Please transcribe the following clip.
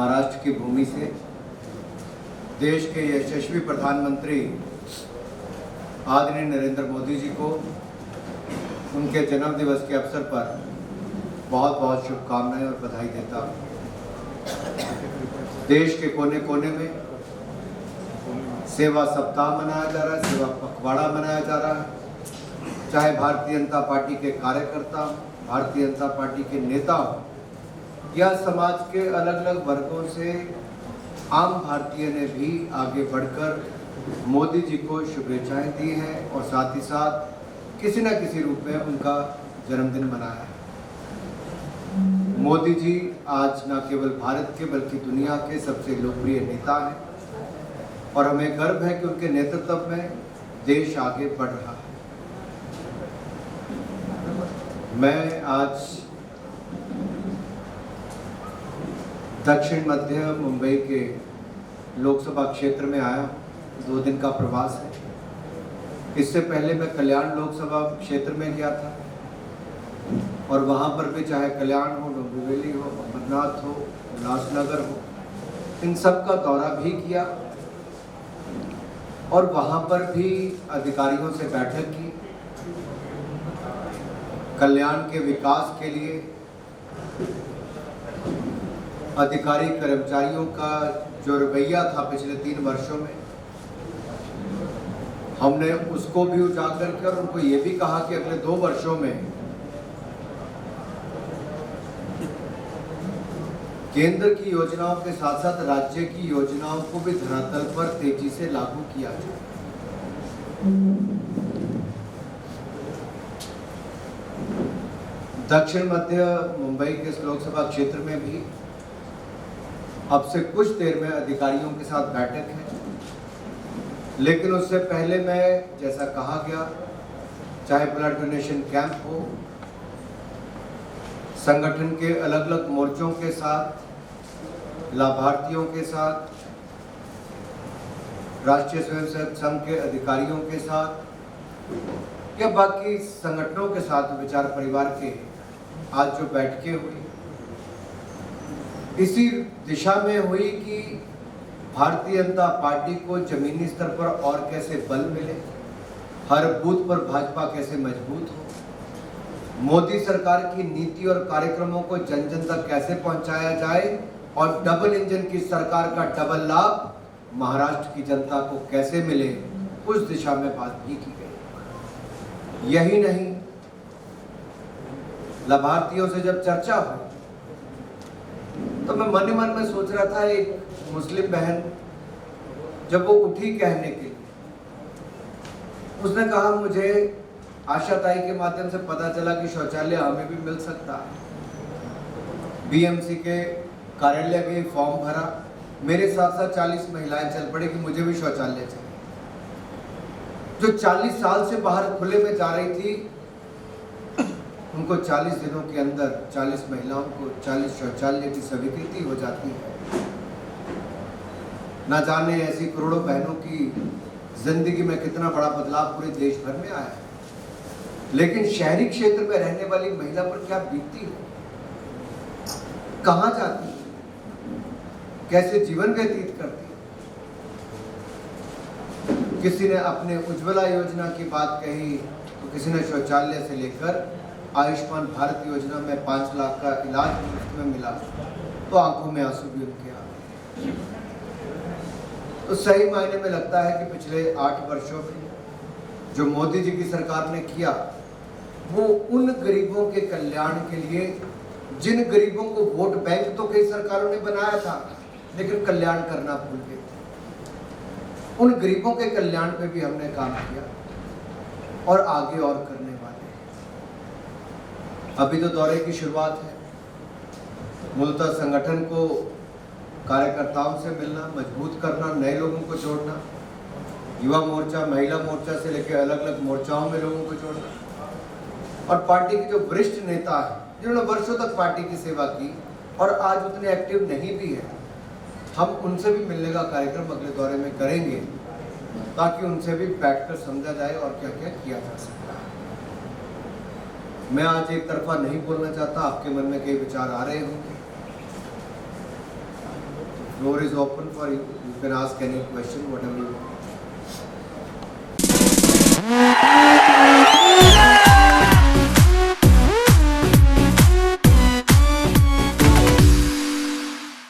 महाराष्ट्र की भूमि से देश के यशस्वी प्रधानमंत्री आदरणीय नरेंद्र मोदी जी को उनके जन्म दिवस के अवसर पर बहुत बहुत शुभकामनाएं और बधाई देता हूँ। देश के कोने कोने में सेवा सप्ताह मनाया जा रहा है, सेवा पखवाड़ा मनाया जा रहा है। चाहे भारतीय जनता पार्टी के कार्यकर्ता, भारतीय जनता पार्टी के नेता हो या समाज के अलग अलग वर्गों से आम भारतीय ने भी आगे बढ़कर मोदी जी को शुभेच्छाएं दी हैं और साथ ही साथ किसी न किसी रूप में उनका जन्मदिन मनाया है। मोदी जी आज न केवल भारत के बल्कि दुनिया के सबसे लोकप्रिय नेता हैं और हमें गर्व है कि उनके नेतृत्व में देश आगे बढ़ रहा है। मैं आज दक्षिण मध्य मुंबई के लोकसभा क्षेत्र में आया, 2 दिन का प्रवास है। इससे पहले मैं कल्याण लोकसभा क्षेत्र में गया था और वहाँ पर भी चाहे कल्याण हो, डोंबिवली हो, अमरनाथ हो, उल्लासनगर हो, इन सब का दौरा भी किया और वहाँ पर भी अधिकारियों से बैठक की। कल्याण के विकास के लिए अधिकारी कर्मचारियों का जो रवैया था पिछले 3 वर्षों में, हमने उसको भी उजागर किया और उनको ये भी कहा कि अगले 2 वर्षों में केंद्र की योजनाओं के साथ साथ राज्य की योजनाओं को भी धरातल पर तेजी से लागू किया जाए। दक्षिण मध्य मुंबई के इस लोकसभा क्षेत्र में भी अब से कुछ देर में अधिकारियों के साथ बैठक है, लेकिन उससे पहले मैं जैसा कहा गया, चाहे ब्लड डोनेशन कैंप हो, संगठन के अलग अलग मोर्चों के साथ, लाभार्थियों के साथ, राष्ट्रीय स्वयंसेवक संघ के अधिकारियों के साथ या बाकी संगठनों के साथ विचार परिवार के आज जो बैठकें हुई, इसी दिशा में हुई कि भारतीय जनता पार्टी को जमीनी स्तर पर और कैसे बल मिले, हर बूथ पर भाजपा कैसे मजबूत हो, मोदी सरकार की नीति और कार्यक्रमों को जन जन तक कैसे पहुंचाया जाए और डबल इंजन की सरकार का डबल लाभ महाराष्ट्र की जनता को कैसे मिले, उस दिशा में बात भी की गई। यही नहीं, लाभार्थियों से जब चर्चा हुई तो मैं मन ही मन में सोच रहा था, एक मुस्लिम बहन जब वो उठी कहने के लिए, उसने कहा मुझे आशाताई के माध्यम से पता चला कि शौचालय हमें भी मिल सकता है। बीएमसी के कार्यालय के फॉर्म भरा, मेरे साथ साथ 40 महिलाएं चल पड़ी कि मुझे भी शौचालय चाहिए। जो 40 साल से बाहर खुले में जा रही थी, उनको 40 दिनों के अंदर 40 महिलाओं को 40 शौचालय की स्वीकृति हो जाती है। ना जाने ऐसी करोड़ों बहनों की जिंदगी में कितना बड़ा बदलाव पूरे देश भर में आया है। लेकिन शहरी क्षेत्र में रहने वाली महिला पर क्या बीतती हो, कहां जाती है, कैसे जीवन व्यतीत करती है। किसी ने अपने उज्ज्वला योजना की बात कही तो किसी ने शौचालय से लेकर आयुष्मान भारत योजना में 5 लाख का इलाज मुफ्त में मिला तो आंखों में आंसू भी उनके आ गए। तो सही मायने में लगता है कि पिछले 8 वर्षों में जो मोदी जी की सरकार ने किया, वो उन गरीबों के कल्याण के लिए, जिन गरीबों को वोट बैंक तो कई सरकारों ने बनाया था लेकिन कल्याण करना भूल गए, उन गरीबों के कल्याण पे भी हमने काम किया और आगे और करने वाले हैं। अभी तो दौरे की शुरुआत है। मूलतः संगठन को कार्यकर्ताओं से मिलना, मजबूत करना, नए लोगों को जोड़ना, युवा मोर्चा, महिला मोर्चा से लेकर अलग अलग मोर्चाओं में लोगों को जोड़ना और पार्टी के जो वरिष्ठ नेता हैं जिन्होंने वर्षों तक पार्टी की सेवा की और आज उतने एक्टिव नहीं भी है, हम उनसे भी मिलने का कार्यक्रम अगले दौरे में करेंगे ताकि उनसे भी बैठकर समझा जाए और क्या क्या किया जा सकता है। मैं आज एक तरफा नहीं बोलना चाहता, आपके मन में कई विचार आ रहे होंगे। Floor is open for you. You can ask any question, whatever you want.